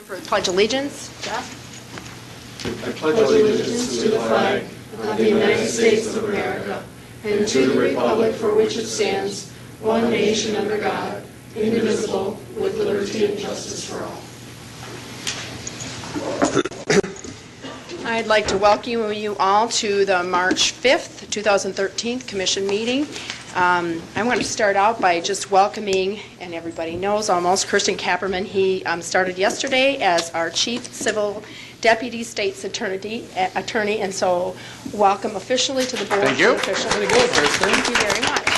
For the Pledge Allegiance. Jeff? I pledge allegiance to the flag of the United States of America and to the republic for which it stands, one nation under God, indivisible, with liberty and justice for all. I'd like to welcome you all to the March 5th, 2013 Commission meeting. I want to start out by just welcoming, and everybody knows almost, Kirsten Kapperman. He started yesterday as our Chief Civil Deputy State's Attorney, and so welcome officially to the board. Thank you. Very good, Kirsten. Thank you very much.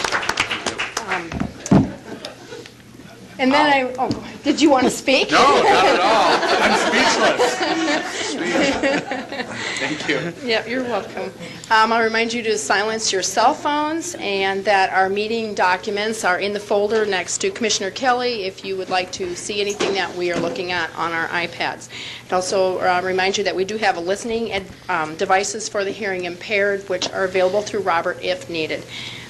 And then did you want to speak? No, not at all. I'm speechless. Thank you. Yeah, you're welcome. I'll remind you to silence your cell phones and that our meeting documents are in the folder next to Commissioner Kelly if you would like to see anything that we are looking at on our iPads. I'd also remind you that we do have listening devices for the hearing impaired, which are available through Robert if needed.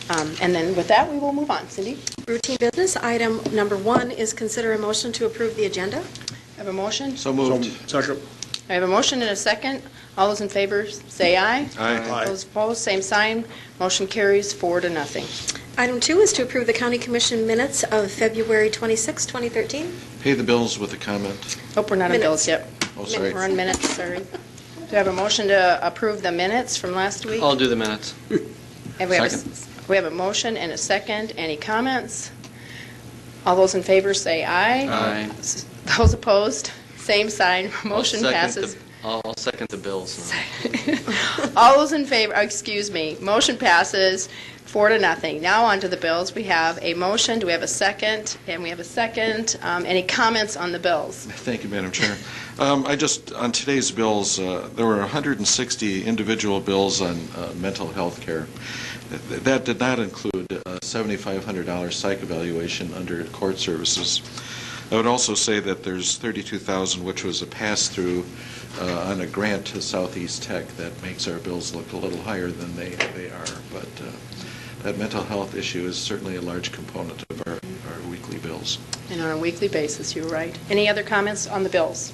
And then with that, we will move on. Cindy? Routine business. Item number 1 is consider a motion to approve the agenda. I have a motion. So moved. Second. I have a motion and a second. All those in favor say aye. Aye. Those opposed, same sign. Motion carries 4-0. Item 2 is to approve the County Commission minutes of February 26, 2013. Pay the bills with a comment. Oh, we're not on bills yet. Oh, sorry. We're on minutes, sorry. Do I have a motion to approve the minutes from last week? I'll do the minutes. And we have a motion and a second. Any comments? All those in favor say aye. Aye. Those opposed, same sign. Motion passes. I'll second the bills. All those in favor, motion passes 4-0. Now on to the bills. We have a motion. Do we have a second? And we have a second. Any comments on the bills? Thank you, Madam Chair. On today's bills, there were 160 individual bills on mental health care. That did not include a $7,500 psych evaluation under court services. I would also say that there's $32,000, which was a pass-through on a grant to Southeast Tech that makes our bills look a little higher than they are. But that mental health issue is certainly a large component of our weekly bills. And on a weekly basis, you're right. Any other comments on the bills?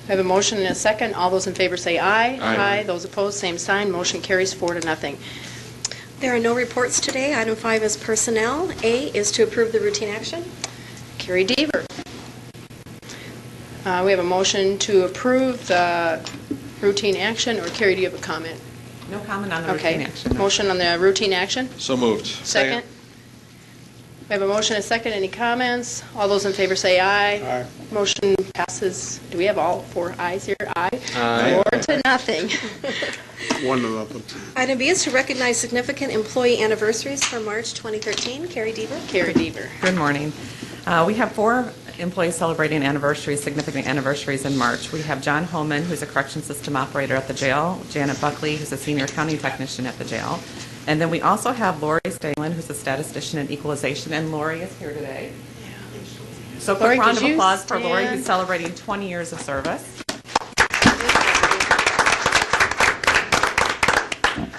I have a motion and a second. All those in favor say aye. Aye. Those opposed, same sign. Motion carries 4-0. There are no reports today. Item 5 is personnel. A is to approve the routine action. Carrie Deaver. We have a motion to approve the routine action, or Carrie, do you have a comment? No comment on the routine action. No. Motion on the routine action? So moved. Second? We have a motion and a second. Any comments? All those in favor say aye. Aye. Motion passes. Do we have all 4 ayes here? Aye. Aye. 4-0. 1-0. Item B is to recognize significant employee anniversaries for March 2013. Carrie Deaver. Carrie Deaver. Good morning. We have 4 employees celebrating anniversaries, significant anniversaries in March. We have John Holman, who's a correction system operator at the jail, Janet Buckley, who's a senior accounting technician at the jail, and then we also have Lori Stalin, who's a statistician in equalization, and Lori is here today. So Lori, quick round of could you applause for Lori, stand? who's celebrating 20 years of service.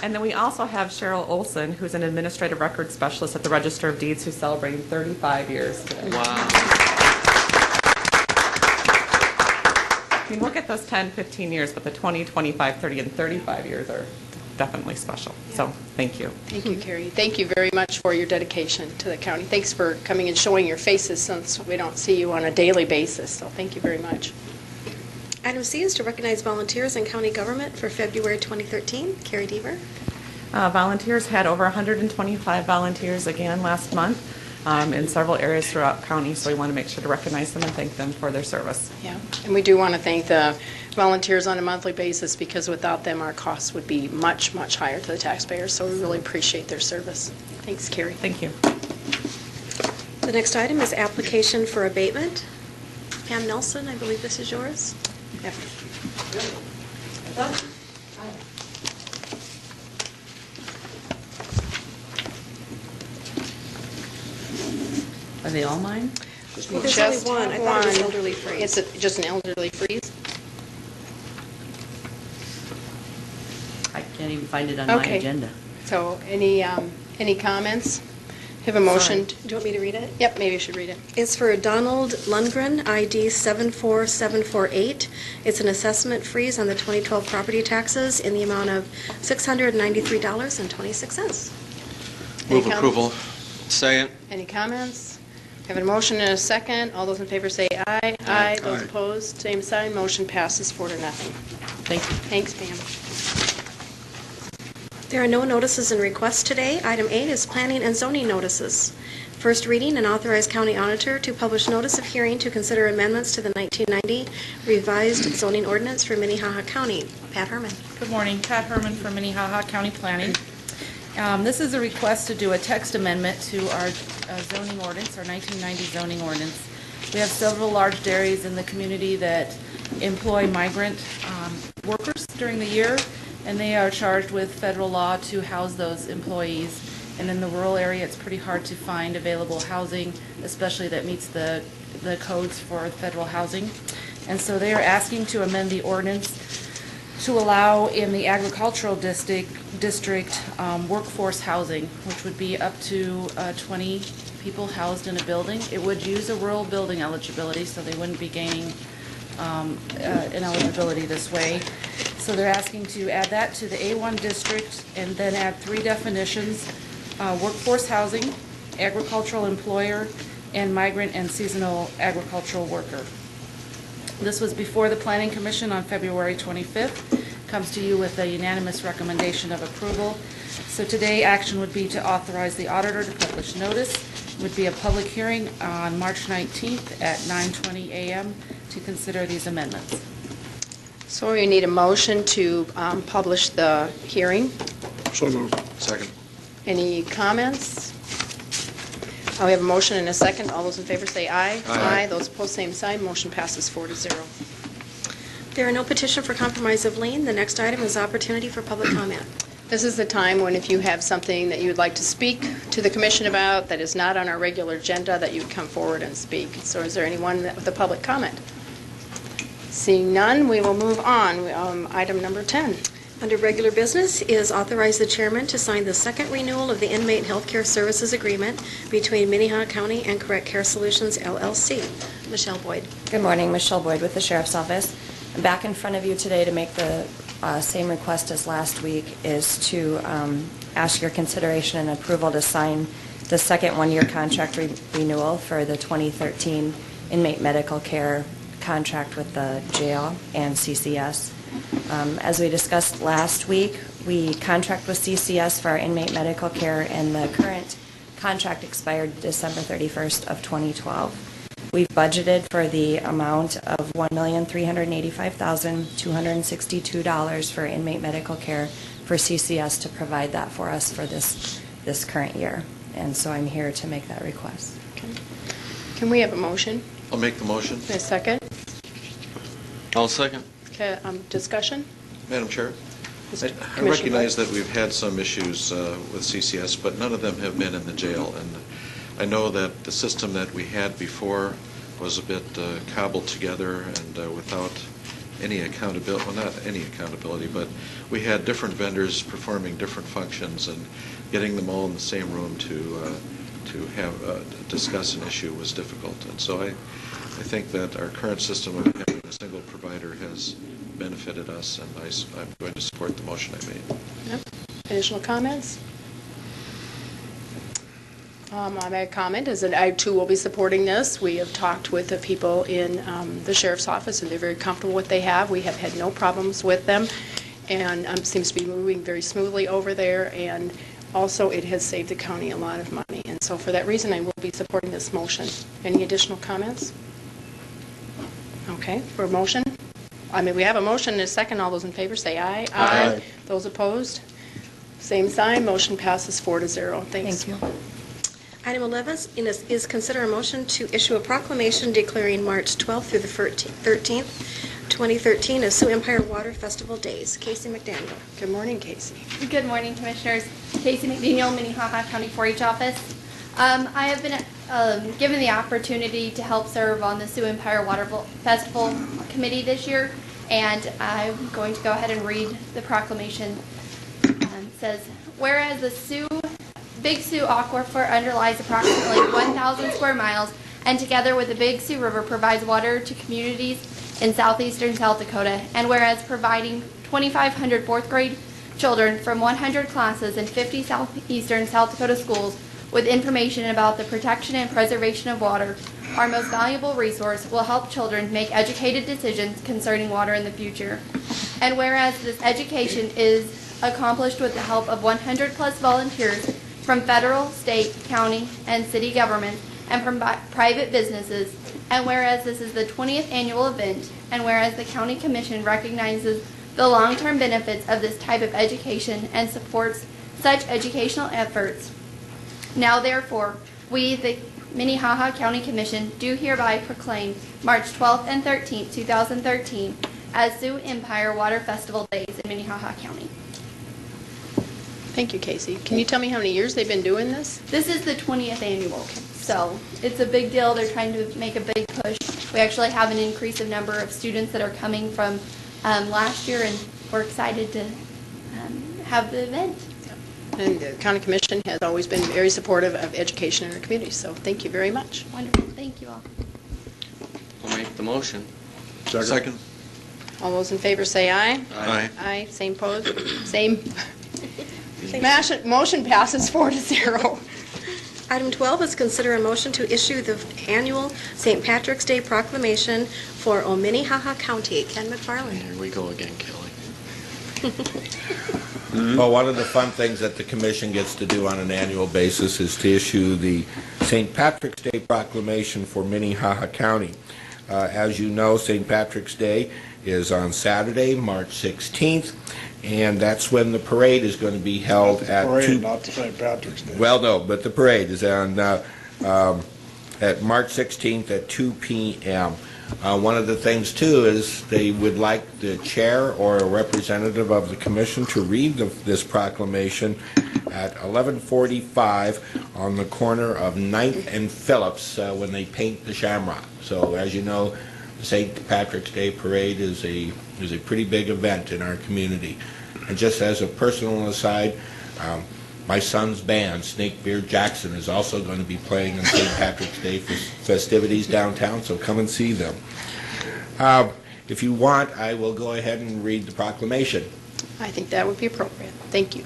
And then we also have Cheryl Olson, who's an administrative records specialist at the Register of Deeds, who's celebrating 35 years today. Wow. I mean, we'll get those 10, 15 years, but the 20, 25, 30, and 35 years are definitely special. So thank you. Thank you, Carrie. Thank you very much for your dedication to the county. Thanks for coming and showing your faces since we don't see you on a daily basis. So thank you very much. Item C is to recognize volunteers in county government for February 2013. Carrie Deaver. Volunteers had over 125 volunteers again last month in several areas throughout county, so we want to make sure to recognize them and thank them for their service. Yeah, and we do want to thank the volunteers on a monthly basis because without them our costs would be much, much higher to the taxpayers, so we really appreciate their service. Thanks, Carrie. Thank you. The next item is application for abatement. Pam Nelson, I believe this is yours. Yep. Are they all mine? Well, there's only one. I thought it was elderly freeze. It's just an elderly freeze? I can't even find it on my agenda. So any comments? Have a motion. Do you want me to read it? Yep, maybe you should read it. It's for Donald Lundgren, ID 74748. It's an assessment freeze on the 2012 property taxes in the amount of $693.26. Move Any approval. Second. Any comments? Have a motion and a second. All those in favor say aye. Aye. Those opposed, same sign. Motion passes 4-0. Thank you. Thanks, Pam. There are no notices and requests today. Item 8 is planning and zoning notices. First reading and authorize county auditor to publish notice of hearing to consider amendments to the 1990 revised zoning ordinance for Minnehaha County. Pat Herman. Good morning. Pat Herman from Minnehaha County Planning. This is a request to do a text amendment to our zoning ordinance, our 1990 zoning ordinance. We have several large dairies in the community that employ migrant workers during the year, and they are charged with federal law to house those employees. And in the rural area, it's pretty hard to find available housing, especially that meets the codes for federal housing. And so they are asking to amend the ordinance to allow in the agricultural district workforce housing, which would be up to 20 people housed in a building. It would use a rural building eligibility, so they wouldn't be gaining an eligibility this way. So they're asking to add that to the A1 district and then add 3 definitions: workforce housing, agricultural employer, and migrant and seasonal agricultural worker. This was before the Planning Commission on February 25th. Comes to you with a unanimous recommendation of approval. So today, action would be to authorize the auditor to publish notice. It would be a public hearing on March 19th at 9:20 a.m. to consider these amendments. So you need a motion to publish the hearing. So moved. Second. Any comments? We have a motion and a second. All those in favor say aye. Aye. Those opposed, same sign. Motion passes 4-0. There are no petition for compromise of lien. The next item is opportunity for public comment. This is the time when if you have something that you would like to speak to the commission about that is not on our regular agenda, that you would come forward and speak. So is there anyone with a public comment? Seeing none, we will move on. Item number 10. Under regular business is authorize the chairman to sign the second renewal of the inmate healthcare services agreement between Minnehaha County and Correct Care Solutions, LLC. Michelle Boyd. Good morning, Michelle Boyd with the Sheriff's Office. I'm back in front of you today to make the same request as last week, is to ask your consideration and approval to sign the second one-year contract renewal for the 2013 inmate medical care contract with the jail and CCS. As we discussed last week, we contract with CCS for our inmate medical care, and the current contract expired December 31st of 2012. We've budgeted for the amount of $1,385,262 for inmate medical care for CCS to provide that for us for this current year. And so I'm here to make that request. Okay. Can we have a motion? I'll make the motion. A second? I'll second. Okay, discussion? Madam Chair, Mr. I Commissioner recognize Boyd? that we've had some issues with CCS, but none of them have been in the jail. And I know that the system that we had before was a bit cobbled together and without any accountability, well, not any accountability, but we had different vendors performing different functions, and getting them all in the same room to have discuss an issue was difficult. And so I think that our current system of having a single provider has benefited us, and I'm going to support the motion I made. Yep. Additional comments? My comment is that I, too, will be supporting this. We have talked with the people in the Sheriff's Office, and they're very comfortable with what they have. We have had no problems with them, and seems to be moving very smoothly over there, and also it has saved the county a lot of money. And so for that reason, I will be supporting this motion. Any additional comments? Okay, for a motion? We have a motion and a second. All those in favor say aye. Aye. Those opposed? Same sign. Motion passes 4-0. Thanks. Thank you. Item 11 is consider a motion to issue a proclamation declaring March 12th through the 13th, 2013 as Sioux Empire Water Festival Days. Casey McDaniel. Good morning, Casey. Good morning, Commissioners. Casey McDaniel, Minnehaha County 4-H Office. I have been given the opportunity to help serve on the Sioux Empire Water Festival Committee this year, and I'm going to go ahead and read the proclamation. It says, whereas the Sioux Big Sioux Aquifer underlies approximately 1,000 square miles, and together with the Big Sioux River provides water to communities in southeastern South Dakota. And whereas providing 2,500 fourth grade children from 100 classes in 50 southeastern South Dakota schools with information about the protection and preservation of water, our most valuable resource, will help children make educated decisions concerning water in the future. And whereas this education is accomplished with the help of 100 plus volunteers from federal, state, county, and city government, and from private businesses, and whereas this is the 20th annual event, and whereas the County Commission recognizes the long-term benefits of this type of education and supports such educational efforts, now therefore, we, the Minnehaha County Commission, do hereby proclaim March 12th and 13th, 2013 as Sioux Empire Water Festival Days in Minnehaha County. Thank you, Casey. Can you tell me how many years they've been doing this? This is the 20th annual, so it's a big deal. They're trying to make a big push. We actually have an increase of number of students that are coming from last year, and we're excited to have the event. And the County Commission has always been very supportive of education in our community, so thank you very much. Wonderful. Thank you all. I'll make the motion. Second. All those in favor say aye. Aye. Aye, same pose, same. Motion passes 4-0. Item 12 is consider a motion to issue the annual St. Patrick's Day Proclamation for Minnehaha County. Ken McFarland. Here we go again, Kelly. Well, one of the fun things that the Commission gets to do on an annual basis is to issue the St. Patrick's Day Proclamation for Minnehaha County. As you know, St. Patrick's Day is on Saturday, March 16th, and that's when the parade is going to be held at Parade, not the St. Patrick's Day. Well, no, but the parade is on at March 16th at 2 p.m. One of the things, too, is they would like the chair or a representative of the commission to read this proclamation at 11:45 on the corner of 9th and Phillips when they paint the Shamrock. So, as you know, the St. Patrick's Day Parade is a pretty big event in our community. And just as a personal aside, my son's band, Snakebeard Jackson, is also going to be playing on St. Patrick's Day festivities downtown, so come and see them. If you want, I will go ahead and read the proclamation. I think that would be appropriate. Thank you.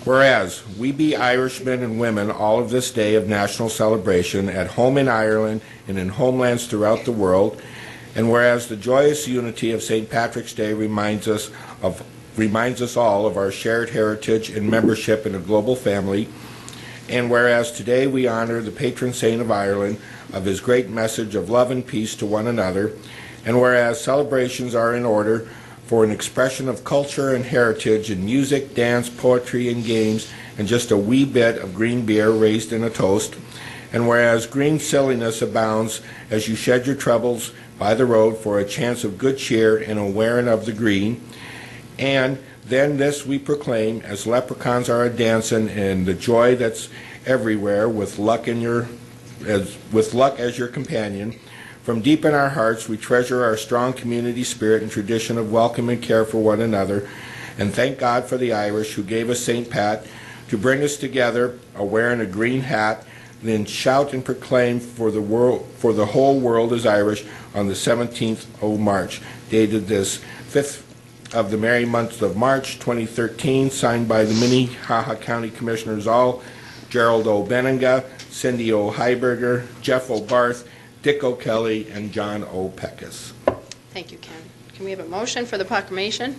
Whereas, we be Irishmen and women all of this day of national celebration at home in Ireland and in homelands throughout the world, and whereas the joyous unity of St. Patrick's Day reminds us all of our shared heritage and membership in a global family, and whereas today we honor the patron saint of Ireland of his great message of love and peace to one another, and whereas celebrations are in order for an expression of culture and heritage in music, dance, poetry, and games, and just a wee bit of green beer raised in a toast, and whereas green silliness abounds as you shed your troubles by the road for a chance of good cheer and a wearing of the green, and then this we proclaim as leprechauns are a-dancing and the joy that's everywhere with luck as your companion. From deep in our hearts, we treasure our strong community spirit and tradition of welcome and care for one another, and thank God for the Irish who gave us St. Pat to bring us together, wearing a green hat, then shout and proclaim for the whole world is Irish on the 17th of March, dated this 5th of the merry month of March 2013, signed by the Minnehaha County Commissioners all, Gerald O. Benninga, Cindy O. Heiberger, Jeff O. Barth, Dick O'Kelly, and John O. Peckus. Thank you, Ken. Can we have a motion for the proclamation?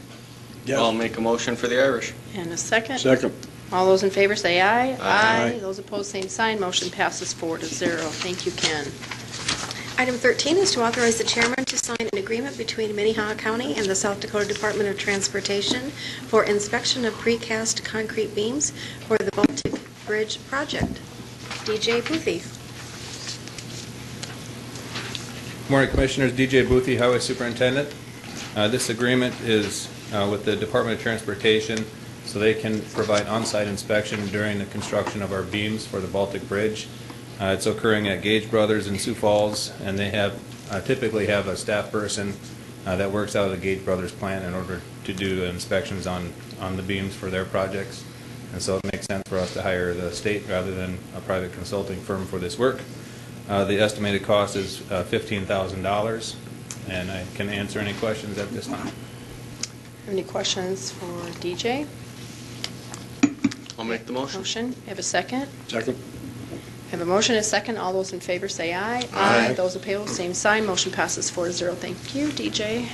Yes. I'll make a motion for the Irish. And a second? Second. All those in favor say aye. Aye. Those opposed, same sign. Motion passes 4-0. Thank you, Ken. Item 13 is to authorize the chairman to sign an agreement between Minnehaha County and the South Dakota Department of Transportation for inspection of precast concrete beams for the Baltic Bridge project. DJ Boothie. Morning, Commissioners. DJ Boothie, Highway Superintendent. This agreement is with the Department of Transportation so they can provide on-site inspection during the construction of our beams for the Baltic Bridge. It's occurring at Gage Brothers in Sioux Falls, and they typically have a staff person that works out of the Gage Brothers plant in order to do inspections on the beams for their projects. and so it makes sense for us to hire the state rather than a private consulting firm for this work. The estimated cost is $15,000, and I can answer any questions at this time. Any questions for DJ? I'll make the motion. Motion, have a second? Second. Have a motion, a second. All those in favor say aye. Aye. Those opposed, same sign. Motion passes 4-0. Thank you. DJ?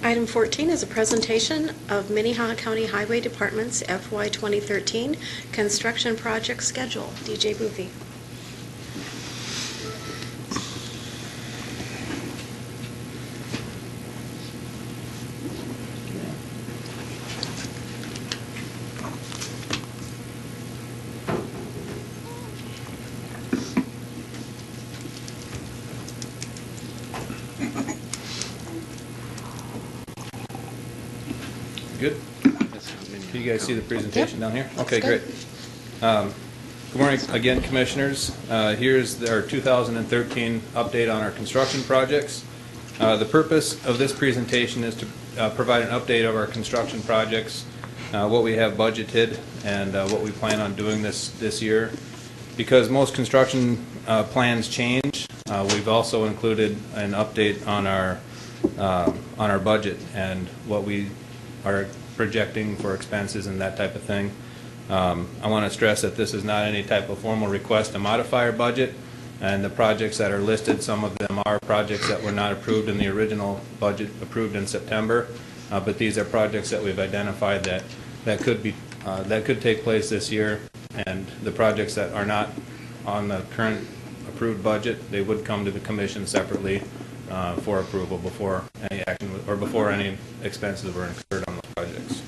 Item 14 is a presentation of Minnehaha County Highway Department's FY 2013 construction project schedule. DJ Boothie. Good? Can you guys see the presentation down here? Okay, great. Good morning again, Commissioners. Here's our 2013 update on our construction projects. The purpose of this presentation is to provide an update of our construction projects, what we have budgeted, and what we plan on doing this year. Because most construction plans change, we've also included an update on our budget and what we are projecting for expenses and that type of thing. I want to stress that this is not any type of formal request to modify our budget, and the projects that are listed, some of them are projects that were not approved in the original budget approved in September, but these are projects that we've identified that could take place this year, and the projects that are not on the current approved budget, they would come to the Commission separately for approval before any action or before any expenses were incurred on those projects.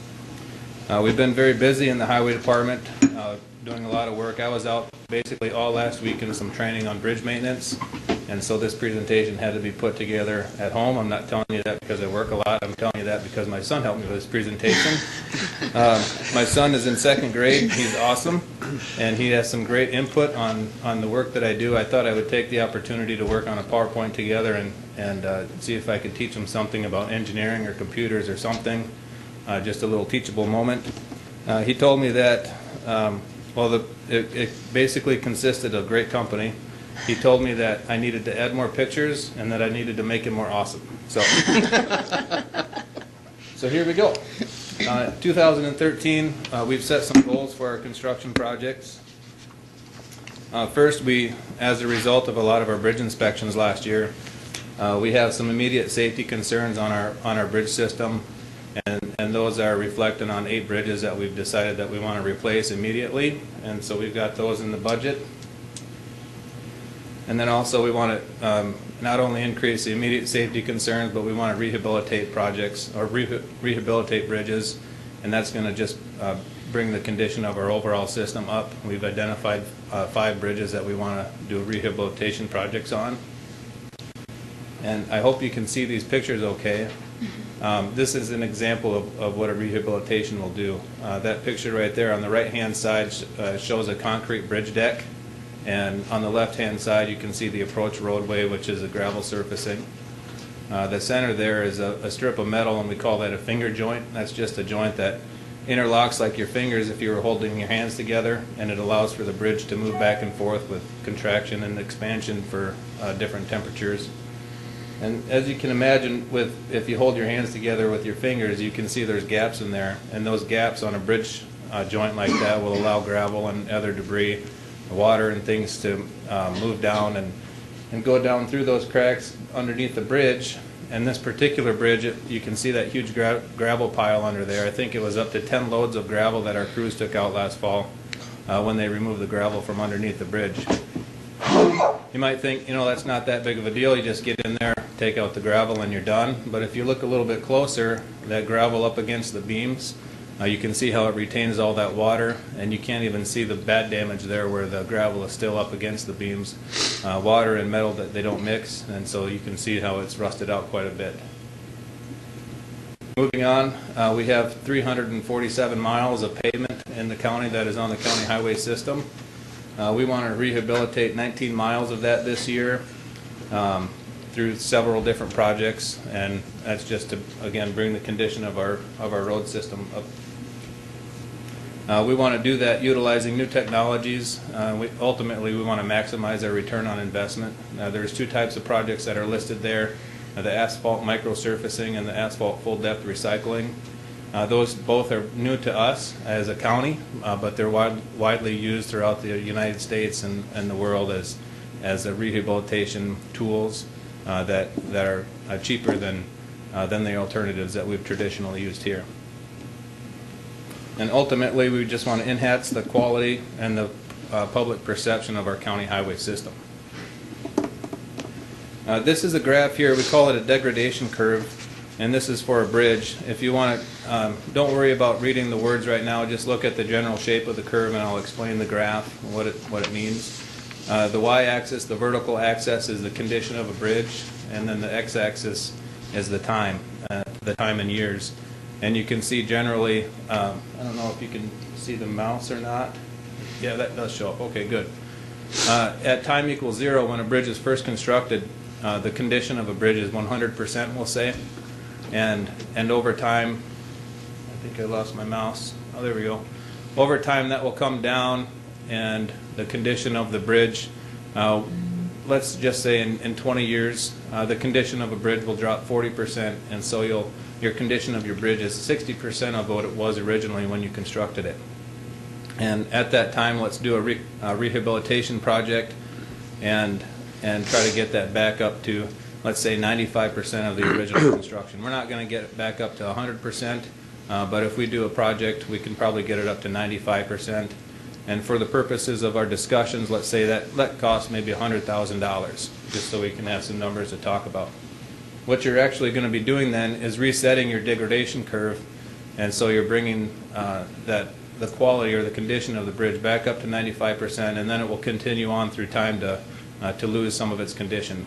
We've been very busy in the Highway Department, doing a lot of work. I was out basically all last week in some training on bridge maintenance, and so this presentation had to be put together at home. I'm not telling you that because I work a lot. I'm telling you that because my son helped me with this presentation. My son is in 2nd grade. He's awesome, and he has some great input on the work that I do. I thought I would take the opportunity to work on a PowerPoint together and see if I could teach him something about engineering or computers or something, just a little teachable moment. He told me that, it basically consisted of great company. He told me that I needed to add more pictures and that I needed to make it more awesome. So, so here we go. 2013, we've set some goals for our construction projects. First, as a result of a lot of our bridge inspections last year, we have some immediate safety concerns on our bridge system, and those are reflected on 8 bridges that we've decided that we want to replace immediately, and so we've got those in the budget. And then also we want to not only increase the immediate safety concerns, but we want to rehabilitate projects or rehabilitate bridges, and that's going to just bring the condition of our overall system up. We've identified 5 bridges that we want to do rehabilitation projects on. And I hope you can see these pictures okay. This is an example of what a rehabilitation will do. That picture right there on the right-hand side shows a concrete bridge deck, and on the left-hand side you can see the approach roadway, which is a gravel surfacing. The center there is a strip of metal, and we call that a finger joint. That's just a joint that interlocks like your fingers if you were holding your hands together, and it allows for the bridge to move back and forth with contraction and expansion for different temperatures. And as you can imagine, if you hold your hands together with your fingers, you can see there's gaps in there, and those gaps on a bridge joint like that will allow gravel and other debris, water and things to move down and go down through those cracks underneath the bridge. And this particular bridge, you can see that huge gravel pile under there. I think it was up to 10 loads of gravel that our crews took out last fall when they removed the gravel from underneath the bridge. You might think, that's not that big of a deal. You just get in there, take out the gravel, and you're done. But if you look a little bit closer, that gravel up against the beams, you can see how it retains all that water, and you can't even see the bad damage there where the gravel is still up against the beams. Water and metal, that they don't mix, and so you can see how it's rusted out quite a bit. Moving on, we have 347 miles of pavement in the county that is on the county highway system. We want to rehabilitate 19 miles of that this year through several different projects, and that's just to, again, bring the condition of our road system up. We want to do that utilizing new technologies. Ultimately, we want to maximize our return on investment. There's two types of projects that are listed there, the asphalt microsurfacing and the asphalt full depth recycling. Those both are new to us as a county, but they're widely used throughout the United States and the world as rehabilitation tools that are cheaper than the alternatives that we've traditionally used here. And ultimately, we just want to enhance the quality and the public perception of our county highway system. This is a graph here. We call it a degradation curve, and this is for a bridge. If you want to, don't worry about reading the words right now. Just look at the general shape of the curve, and I'll explain the graph, what it means. The y-axis, the vertical axis, is the condition of a bridge, and then the x-axis is the time in years. And you can see generally, I don't know if you can see the mouse or not. Yeah, that does show up. Okay, good. At time equals 0, when a bridge is first constructed, the condition of a bridge is 100%, we'll say. And over time, I think I lost my mouse. Oh, there we go. Over time, that will come down, and the condition of the bridge, let's just say in 20 years, the condition of a bridge will drop 40%, and so your condition of your bridge is 60% of what it was originally when you constructed it. And at that time, let's do a rehabilitation project and try to get that back up to, let's say, 95% of the original construction. We're not going to get it back up to 100%, but if we do a project, we can probably get it up to 95%. And for the purposes of our discussions, let's say that costs maybe $100,000, just so we can have some numbers to talk about. What you're actually going to be doing then is resetting your degradation curve, and so you're bringing the quality or the condition of the bridge back up to 95%, and then it will continue on through time to lose some of its condition.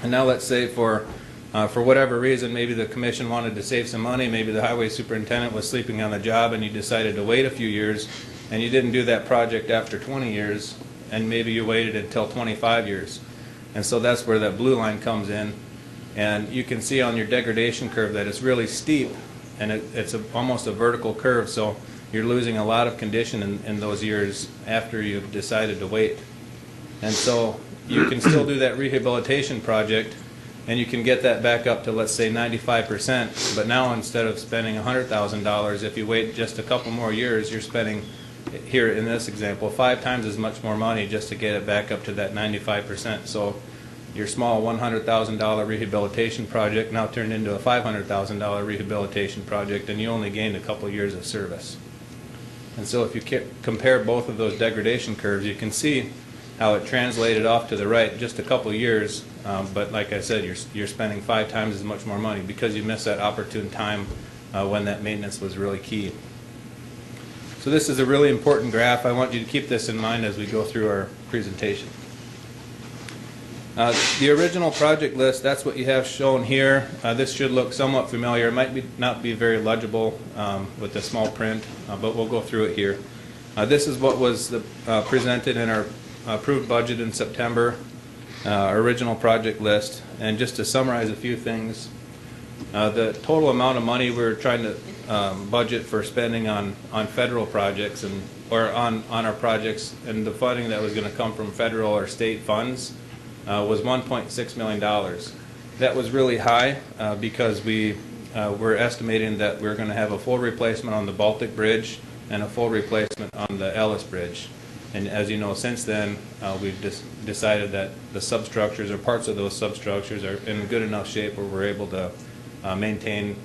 And now let's say for whatever reason, maybe the commission wanted to save some money, maybe the highway superintendent was sleeping on the job and you decided to wait a few years, and you didn't do that project after 20 years, and maybe you waited until 25 years. And so that's where that blue line comes in. And you can see on your degradation curve that it's really steep, and it's almost a vertical curve, so you're losing a lot of condition in those years after you've decided to wait. And so you can still do that rehabilitation project, and you can get that back up to, let's say, 95%, but now instead of spending $100,000, if you wait just a couple more years, you're spending, here in this example, 5 times as much more money just to get it back up to that 95%. So your small $100,000 rehabilitation project now turned into a $500,000 rehabilitation project, and you only gained a couple years of service. And so if you compare both of those degradation curves, you can see how it translated off to the right just a couple years, but like I said, you're spending 5 times as much more money because you missed that opportune time when that maintenance was really key. So this is a really important graph. I want you to keep this in mind as we go through our presentation. The original project list, that's what you have shown here. This should look somewhat familiar. It might not be very legible with the small print, but we'll go through it here. This is what was presented in our approved budget in September, our original project list. And just to summarize a few things, the total amount of money we're trying to budget for spending on federal projects or on our projects, and the funding that was going to come from federal or state funds was $1.6 million. That was really high because we were estimating that we're going to have a full replacement on the Baltic Bridge and a full replacement on the Ellis Bridge. And as you know, since then, we've decided that the substructures or parts of those substructures are in good enough shape where we're able to maintain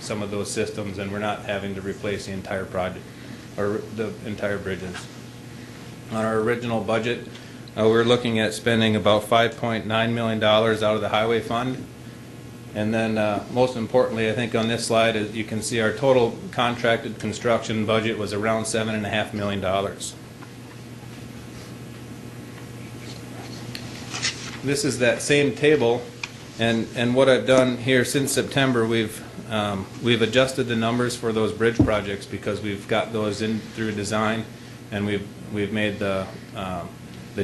some of those systems, and we're not having to replace the entire project or the entire bridges. On our original budget, we're looking at spending about $5.9 million out of the highway fund. And then most importantly, I think on this slide, as you can see, our total contracted construction budget was around $7.5 million. This is that same table, and what I've done here since September, we've adjusted the numbers for those bridge projects because we've got those in through design, and we've made the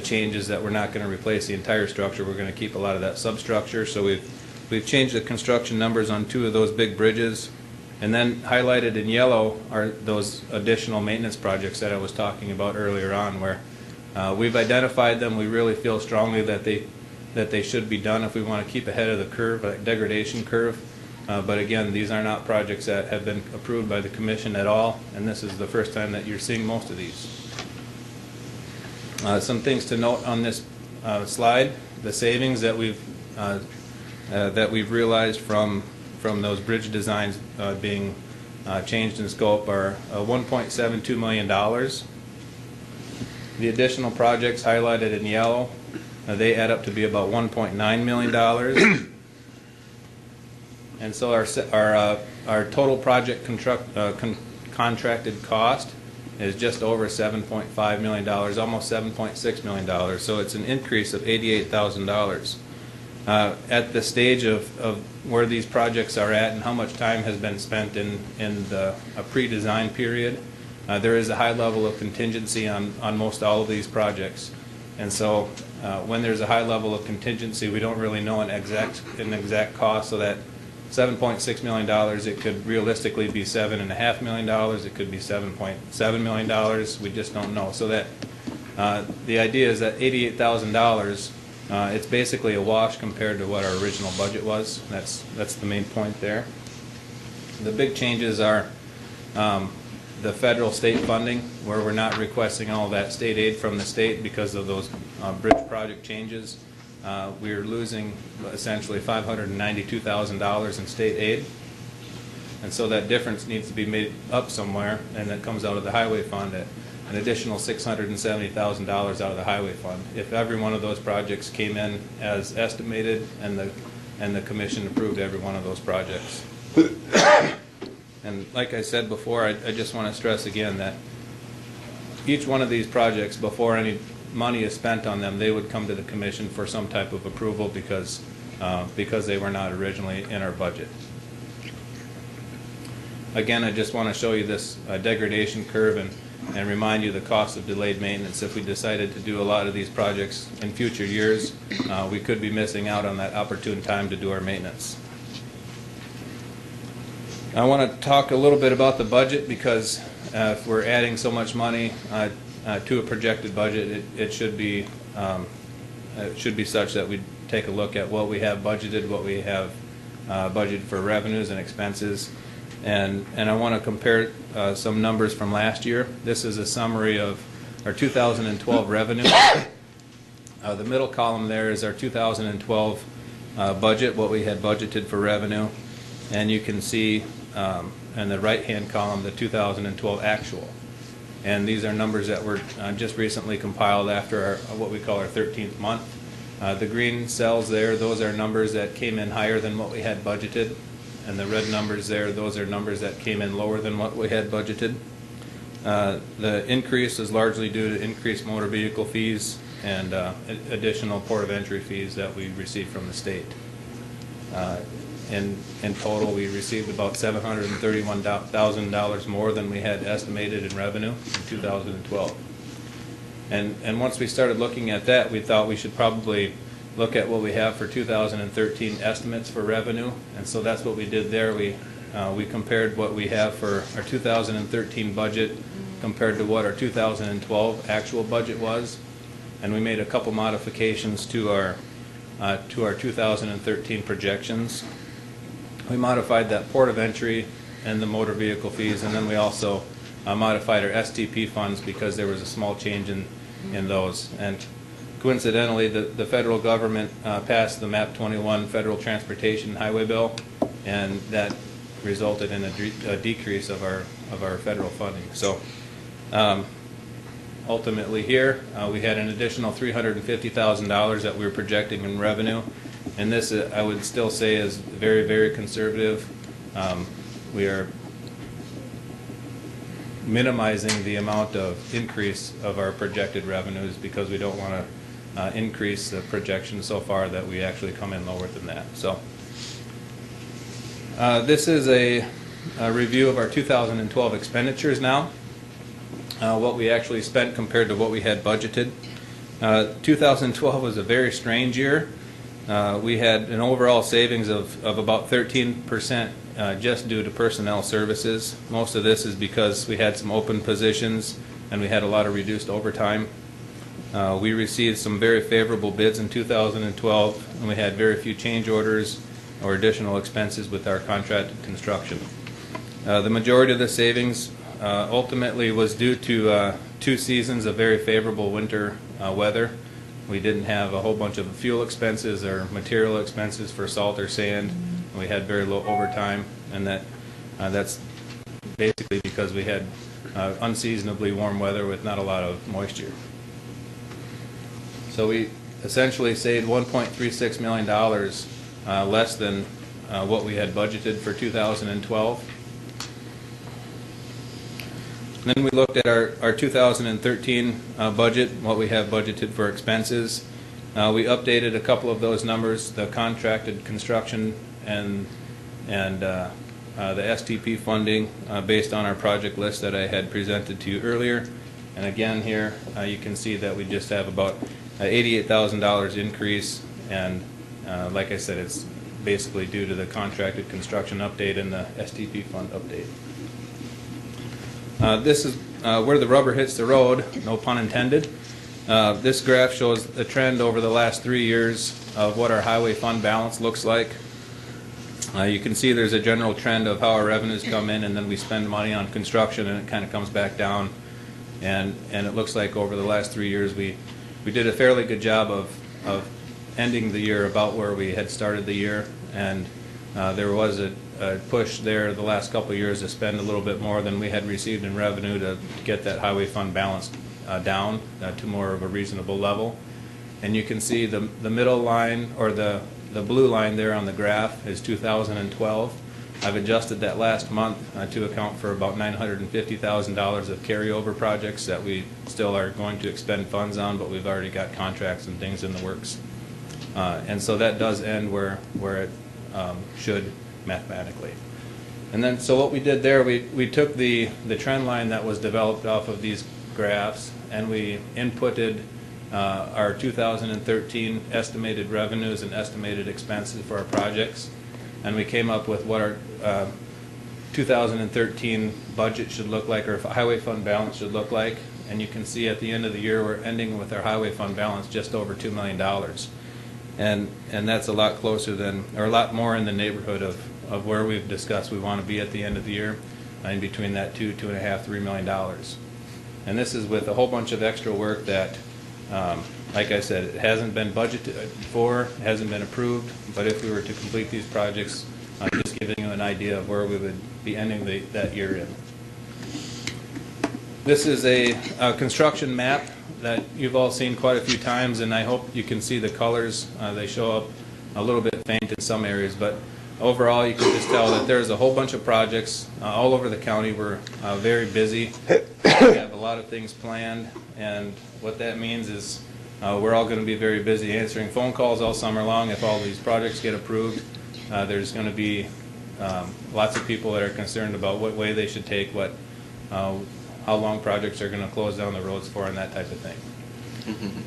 changes that we're not going to replace the entire structure. We're going to keep a lot of that substructure. So we've changed the construction numbers on 2 of those big bridges, And then highlighted in yellow are those additional maintenance projects that I was talking about earlier on, where we've identified them. We really feel strongly that they should be done if we want to keep ahead of the curve, like degradation curve. But again, these are not projects that have been approved by the commission at all, and this is the first time that you're seeing most of these. Some things to note on this slide: the savings that we've realized from those bridge designs being changed in scope are $1.72 million. The additional projects highlighted in yellow, they add up to be about $1.9 million. And so our total project contracted cost is just over $7.5 million, almost $7.6 million. So it's an increase of $88,000. At the stage of where these projects are at and how much time has been spent in a pre-design period, there is a high level of contingency on most all of these projects. And so when there's a high level of contingency, we don't really know an exact cost, so that $7.6 million, it could realistically be $7.5 million, it could be $7.7 million, we just don't know. So that the idea is that $88,000, it's basically a wash compared to what our original budget was. That's the main point there. The big changes are the federal state funding, where we're not requesting all that state aid from the state because of those bridge project changes. We're losing essentially $592,000 in state aid, and so that difference needs to be made up somewhere, and that comes out of the highway fund at an additional $670,000 out of the highway fund. If every one of those projects came in as estimated and the commission approved every one of those projects. And like I said before, I just want to stress again that each one of these projects, before any money is spent on them, they would come to the commission for some type of approval because they were not originally in our budget. Again, I just want to show you this degradation curve and remind you the cost of delayed maintenance. If we decided to do a lot of these projects in future years, we could be missing out on that opportune time to do our maintenance. I want to talk a little bit about the budget, because if we're adding so much money to a projected budget, it should be such that we take a look at what we have budgeted, what we have budgeted for revenues and expenses, and I want to compare some numbers from last year. This is a summary of our 2012 revenue. The middle column there is our 2012 budget, what we had budgeted for revenue, and you can see in the right-hand column the 2012 actual. And these are numbers that were just recently compiled after what we call our 13th month. The green cells there, those are numbers that came in higher than what we had budgeted. And the red numbers there, those are numbers that came in lower than what we had budgeted. The increase is largely due to increased motor vehicle fees and additional port of entry fees that we received from the state. In total, we received about $731,000 more than we had estimated in revenue in 2012. And once we started looking at that, we thought we should probably look at what we have for 2013 estimates for revenue. And so that's what we did there. We compared what we have for our 2013 budget compared to what our 2012 actual budget was. And we made a couple modifications to our 2013 projections. We modified that port of entry and the motor vehicle fees, and then we also modified our STP funds because there was a small change in those. And coincidentally, the federal government passed the MAP 21 Federal Transportation Highway Bill, and that resulted in a decrease of our federal funding. So ultimately here, we had an additional $350,000 that we were projecting in revenue. And this, I would still say, is very, very conservative. We are minimizing the amount of increase of our projected revenues because we don't want to increase the projection so far that we actually come in lower than that. So this is a review of our 2012 expenditures now, what we actually spent compared to what we had budgeted. 2012 was a very strange year. We had an overall savings of about 13% just due to personnel services. Most of this is because we had some open positions and we had a lot of reduced overtime. We received some very favorable bids in 2012, and we had very few change orders or additional expenses with our contracted construction. The majority of the savings ultimately was due to 2 seasons of very favorable winter weather. We didn't have a whole bunch of fuel expenses or material expenses for salt or sand. We had very low overtime, and that's basically because we had unseasonably warm weather with not a lot of moisture. So we essentially saved $1.36 million less than what we had budgeted for 2012. Then we looked at our 2013 budget, what we have budgeted for expenses. We updated a couple of those numbers, the contracted construction and the STP funding based on our project list that I had presented to you earlier. And again here, you can see that we just have about $88,000 increase, and like I said, it's basically due to the contracted construction update and the STP fund update. This is where the rubber hits the road, no pun intended. This graph shows the trend over the last 3 years of what our highway fund balance looks like. You can see there's a general trend of how our revenues come in and then we spend money on construction and it kind of comes back down. And it looks like over the last 3 years we did a fairly good job of ending the year about where we had started the year. And there was a push there the last couple of years to spend a little bit more than we had received in revenue to get that highway fund balance down to more of a reasonable level. And you can see the middle line, or the blue line there on the graph, is 2012. I've adjusted that last month to account for about $950,000 of carryover projects that we still are going to expend funds on, but we've already got contracts and things in the works. And so that does end where it should mathematically. And then, so what we did there, we took the trend line that was developed off of these graphs, and we inputted our 2013 estimated revenues and estimated expenses for our projects, and we came up with what our 2013 budget should look like, or highway fund balance should look like. And you can see at the end of the year we're ending with our highway fund balance just over $2 million. And that's a lot closer than, or a lot more in the neighborhood of where we've discussed we want to be at the end of the year, in between that $2.5, $3 million. And this is with a whole bunch of extra work that, like I said, it hasn't been budgeted for, it hasn't been approved, but if we were to complete these projects, I'm just giving you an idea of where we would be ending that year in. This is a construction map that you've all seen quite a few times, and I hope you can see the colors. They show up a little bit faint in some areas, but overall you can just tell that there's a whole bunch of projects all over the county. We're very busy. We have a lot of things planned, and what that means is we're all going to be very busy answering phone calls all summer long. If all these projects get approved, there's going to be lots of people that are concerned about what way they should take, how long projects are going to close down the roads for, and that type of thing.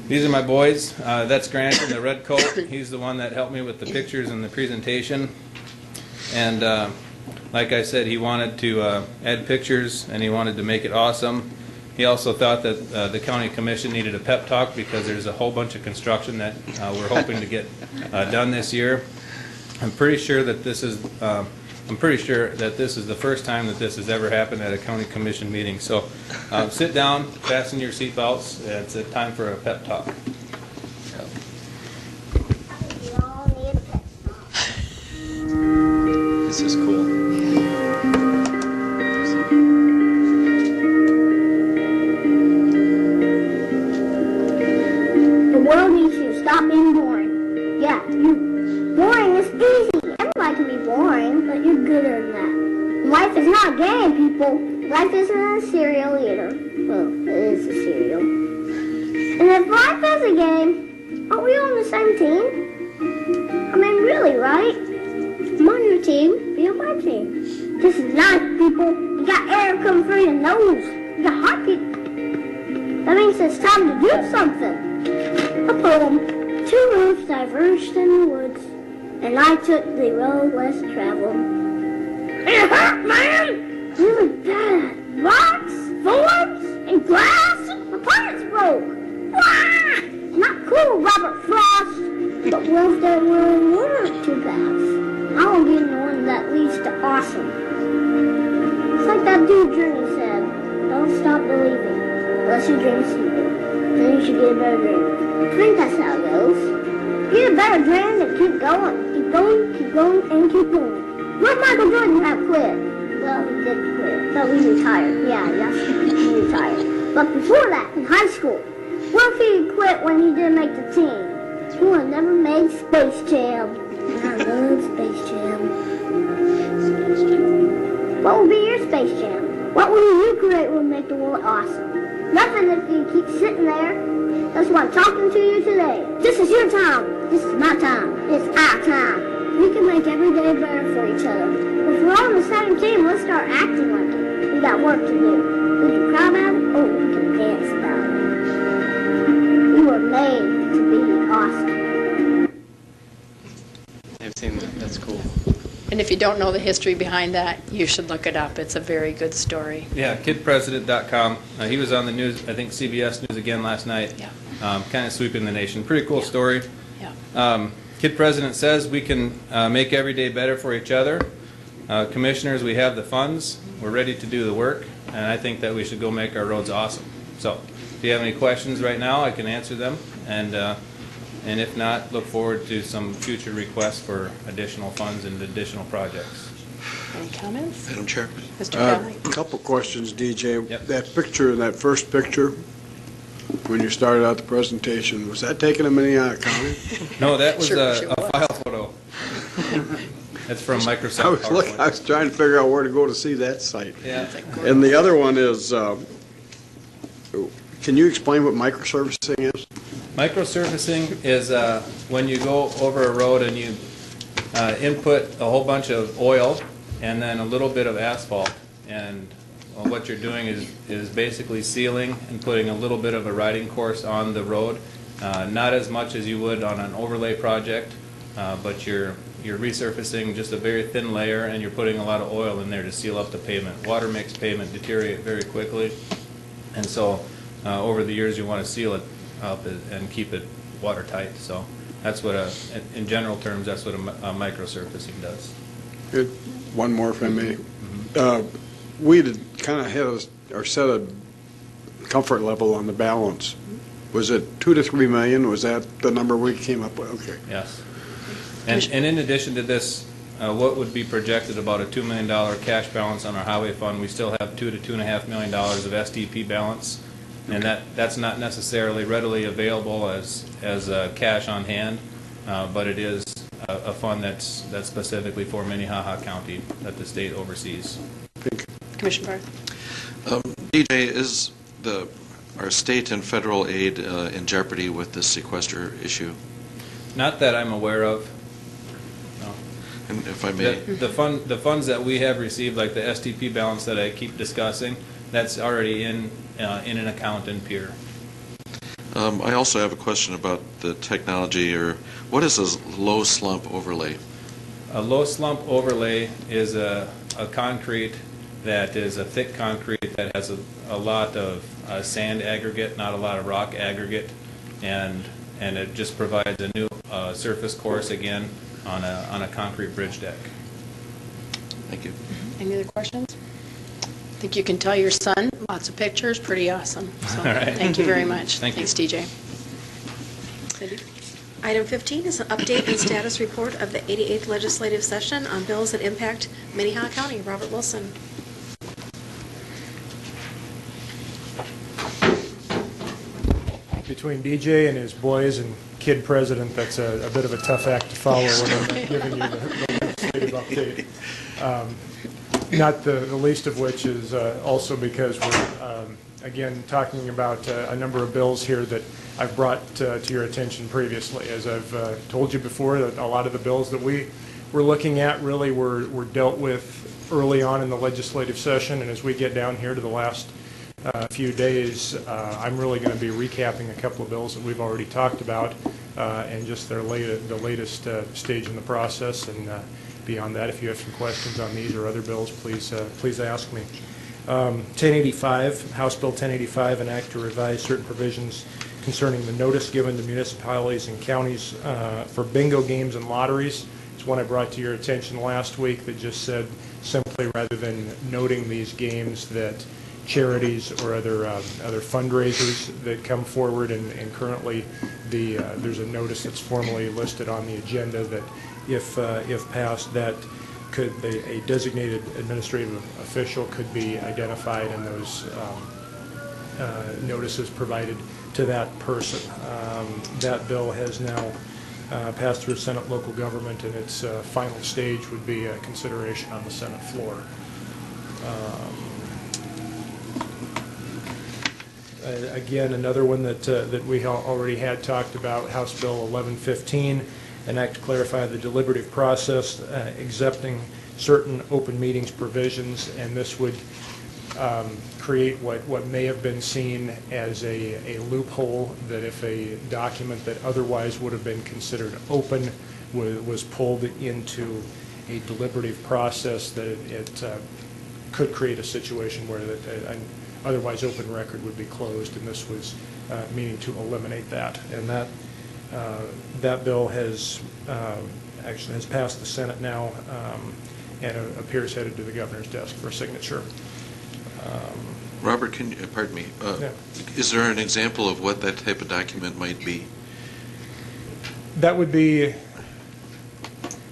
These are my boys. That's Grant in the red coat. He's the one that helped me with the pictures and the presentation. And like I said, he wanted to add pictures and he wanted to make it awesome. He also thought that the county commission needed a pep talk because there's a whole bunch of construction that we're hoping to get done this year. I'm pretty sure that this is the first time that this has ever happened at a county commission meeting. So sit down, fasten your seatbelts. It's time for a pep talk. This is cool. The world needs you to stop being boring. Yeah, boring is easy. Everybody can be boring, but you're gooder than that. Life is not a game, people. Life isn't a cereal either. Well, it is a cereal. And if life is a game, are we on the same team? I mean, really, right? I'm on your team, be on my team. This is life, people. You got air coming through your nose. You got heartbeat. That means it's time to do something. A poem. two roads diverged in the woods, and I took the road less traveled. It hurt, man! Really bad. Rocks, thorns, and grass. My parts broke. Wah! Not cool, Robert Frost. But what if there were one or two paths? I won't be the one that leads to awesome. It's like that dude Journey said, don't stop believing, unless your dream's stupid. Then you should get a better dream. I think that's how it goes. Get a better dream and keep going. Keep going, keep going, and keep going. What Michael Jordan have quit? Well, he did quit. No, he retired. Yeah, he retired. But before that, in high school, what if he quit when he didn't make the team? He would have never made Space Jam. And I love Space Jam. What would be your Space Jam? What will you create will make the world awesome? Nothing if you keep sitting there. That's why I'm talking to you today. This is your time. This is my time. It's our time. We can make every day better for each other. If we're on the same team, let's start acting like it. We got work to do. We can cry about it, or we can dance about it. We were made to be awesome. I've seen that. That's cool. And if you don't know the history behind that, you should look it up. It's a very good story. Yeah, kidpresident.com. He was on the news, I think CBS News again last night. Yeah. Kind of sweeping the nation. Pretty cool story. Yeah. Kid President says we can make every day better for each other. Commissioners, we have the funds. We're ready to do the work. And I think that we should go make our roads awesome. So if you have any questions right now, I can answer them. And if not, look forward to some future requests for additional funds and additional projects. Any comments? Madam Chair. Mr. Kelly? A couple questions, DJ. Yep. That picture, that first picture, when you started out the presentation, was that taken in Minnehaha County? No, that was Sure a was. file photo. That's from Microsoft PowerPoint. I was trying to figure out where to go to see that site. Yeah. And the other one is, can you explain what microservicing is? Microsurfacing is when you go over a road and you input a whole bunch of oil and then a little bit of asphalt. And what you're doing is basically sealing and putting a little bit of a riding course on the road. Not as much as you would on an overlay project, but you're resurfacing just a very thin layer and you're putting a lot of oil in there to seal up the pavement. Water makes pavement deteriorate very quickly. And so over the years you want to seal it up and keep it watertight. So that's what, in general terms, that's what a microsurfacing does. Good. One more if I may. We kind of had our set a comfort level on the balance. Was it 2 to 3 million? Was that the number we came up with? Okay. Yes. And in addition to this, what would be projected about a $2 million cash balance on our highway fund, we still have $2 to $2.5 million of SDP balance. And that's not necessarily readily available as cash on hand, but it is a fund that's specifically for Minnehaha County that the state oversees. Commissioner Barth? DJ, is our state and federal aid in jeopardy with this sequester issue? Not that I'm aware of. No. And if I may, The funds that we have received, like the STP balance that I keep discussing, that's already in an account in Pier. I also have a question about the technology, or what is a low slump overlay? A low slump overlay is a concrete that is a thick concrete that has a lot of sand aggregate, not a lot of rock aggregate, and it just provides a new surface course again on a concrete bridge deck. Thank you. Any other questions? I think you can tell your son, lots of pictures, pretty awesome. So, All right. Thank you very much. Thank you. Thanks, DJ. Cindy? Item 15 is an update and status report of the 88th legislative session on bills that impact Minnehaha County. Robert Wilson. Between DJ and his boys and kid president, that's a bit of a tough act to follow when I'm giving you the legislative update. Not the least of which is also because we're, again, talking about a number of bills here that I've brought to your attention previously. As I've told you before, that a lot of the bills that we were looking at really were dealt with early on in the legislative session, and as we get down here to the last few days, I'm really going to be recapping a couple of bills that we've already talked about and just the latest stage in the process. And beyond that, if you have some questions on these or other bills, please ask me. 1085, House Bill 1085, an act to revise certain provisions concerning the notice given to municipalities and counties for bingo games and lotteries. It's one I brought to your attention last week that just said simply, rather than noting these games, that charities or other fundraisers that come forward, and currently there's a notice that's formally listed on the agenda that if passed, that could a designated administrative official could be identified, and those notices provided to that person. That bill has now passed through Senate Local Government, and its final stage would be a consideration on the Senate floor. Again, another one that we already had talked about, House Bill 1115, an act to clarify the deliberative process, accepting certain open meetings provisions, and this would create what may have been seen as a loophole, that if a document that otherwise would have been considered open was pulled into a deliberative process, that it could create a situation where an otherwise open record would be closed, and this was meaning to eliminate that. And that bill has actually has passed the Senate now, and appears headed to the governor's desk for signature. Robert, pardon me, Yeah. is there an example of what that type of document might be? That would be,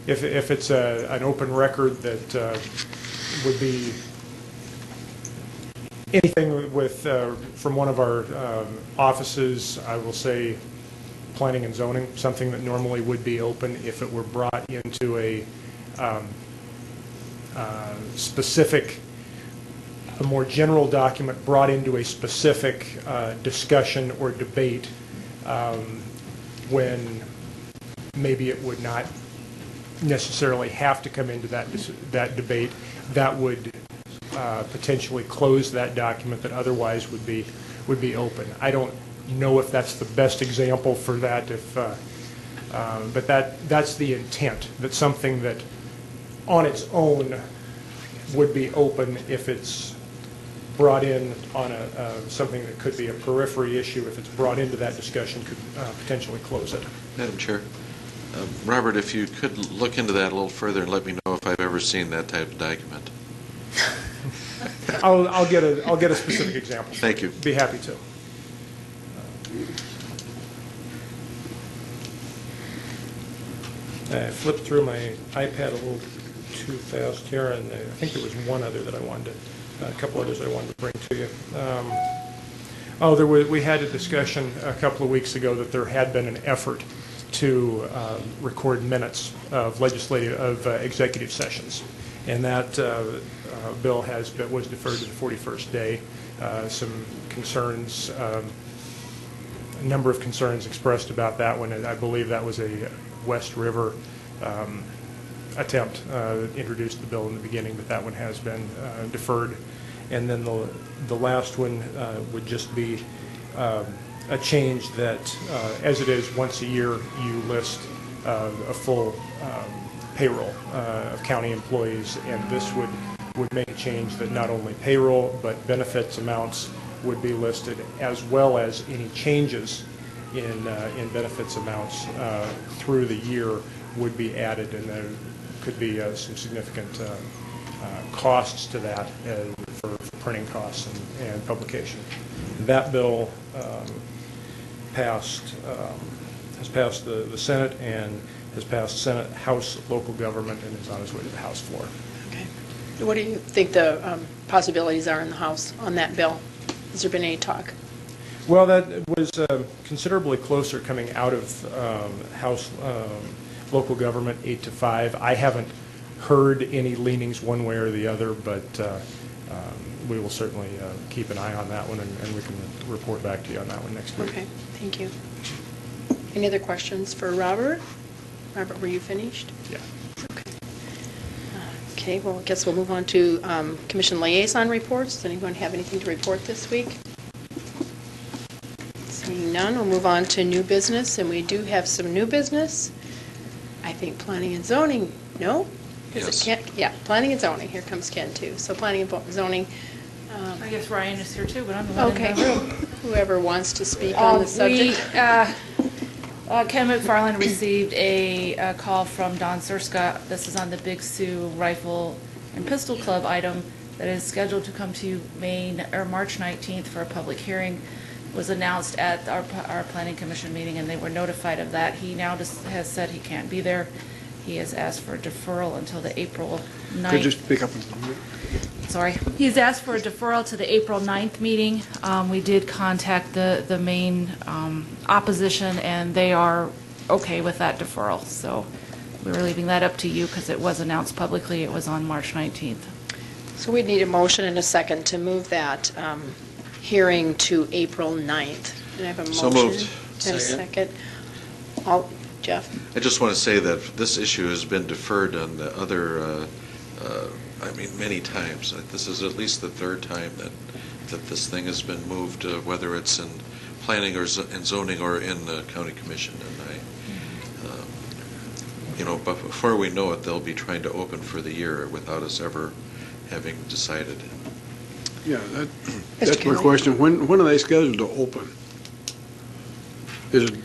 if it's an open record, that would be anything with from one of our offices, I will say planning and zoning, something that normally would be open if it were brought into a specific, a more general document brought into a specific discussion or debate, when maybe it would not necessarily have to come into that debate, that would potentially close that document that otherwise would be open. I don't know if that's the best example for that, but that's the intent, that something that on its own would be open, if it's brought in on something that could be a periphery issue, if it's brought into that discussion, could potentially close it. Madam Chair, Robert, if you could look into that a little further and let me know if I've ever seen that type of document. I'll get a specific example. Thank you. Be happy to. I flipped through my iPad a little too fast here, and I think there was one other that I wanted to, a couple others I wanted to bring to you. We had a discussion a couple of weeks ago that there had been an effort to record minutes of executive sessions, and that bill was deferred to the 41st day. Some concerns, a number of concerns expressed about that one, and I believe that was a West River attempt introduced the bill in the beginning, but that one has been deferred. And then the last one would just be a change that, as it is once a year, you list a full payroll of county employees, and this would make a change that not only payroll but benefits amounts would be listed, as well as any changes in benefits amounts through the year would be added, and there could be some significant costs to that for printing costs and publication. That bill has passed the Senate and has passed Senate, House, local government, and is on its way to the House floor. Okay. What do you think the possibilities are in the House on that bill? Has there been any talk? Well, that was considerably closer coming out of House local government 8-5. I haven't heard any leanings one way or the other, but we will certainly keep an eye on that one, and we can report back to you on that one next week. Okay, thank you. Any other questions for Robert? Robert, were you finished? Yeah. Okay, well, I guess we'll move on to Commission Liaison Reports. Does anyone have anything to report this week? Seeing none, we'll move on to new business, and we do have some new business. I think planning and zoning, no? Is it Yes. Ken? Yeah, planning and zoning, here comes Ken too. So planning and zoning, I guess Ryan is here too, but I'm the one okay, in the room. whoever wants to speak on the subject. Ken McFarland received a call from Don Surska. This is on the Big Sioux Rifle and Pistol Club item that is scheduled to come to you March 19th for a public hearing. It was announced at our Planning Commission meeting, and they were notified of that. He now just has said he can't be there. He has asked for a deferral until the April 9th. Could you speak up? Sorry. He's asked for a deferral to the April 9th meeting. We did contact the main opposition, and they are okay with that deferral. So we were leaving that up to you because it was announced publicly. It was on March 19th. So we'd need a motion and a second to move that hearing to April 9th. Can I have a motion? So moved. And a second. Jeff? I just want to say that this issue has been deferred on the other, many times. This is at least the third time that this thing has been moved, whether it's in planning or in zoning or in the county commission. And but before we know it, they'll be trying to open for the year without us ever having decided. Yeah, that's my question. When are they scheduled to open? Is it?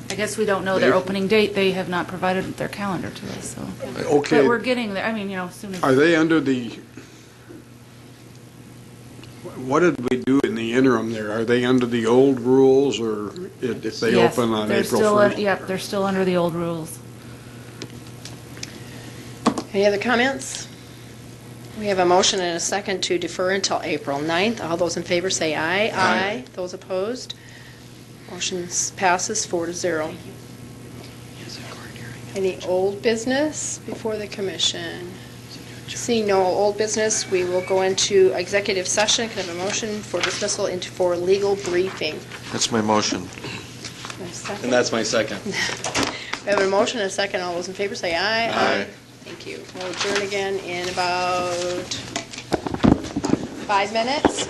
I guess we don't know their opening date. They have not provided their calendar to us, so. Okay. But we're getting there. As soon as. Are they under the, what did we do in the interim there? Are they under the old rules, or if they Yes, open on they're April still 1st? Yep, they're still under the old rules. Any other comments? We have a motion and a second to defer until April 9th. All those in favor say aye. Aye. Those opposed? Motion passes 4-0. Any old business before the commission? Seeing no old business, we will go into executive session. Can I have a motion for dismissal for legal briefing? That's my motion. And that's my second. We have a motion and a second. All those in favor say aye. Aye. Thank you. We'll adjourn again in about 5 minutes.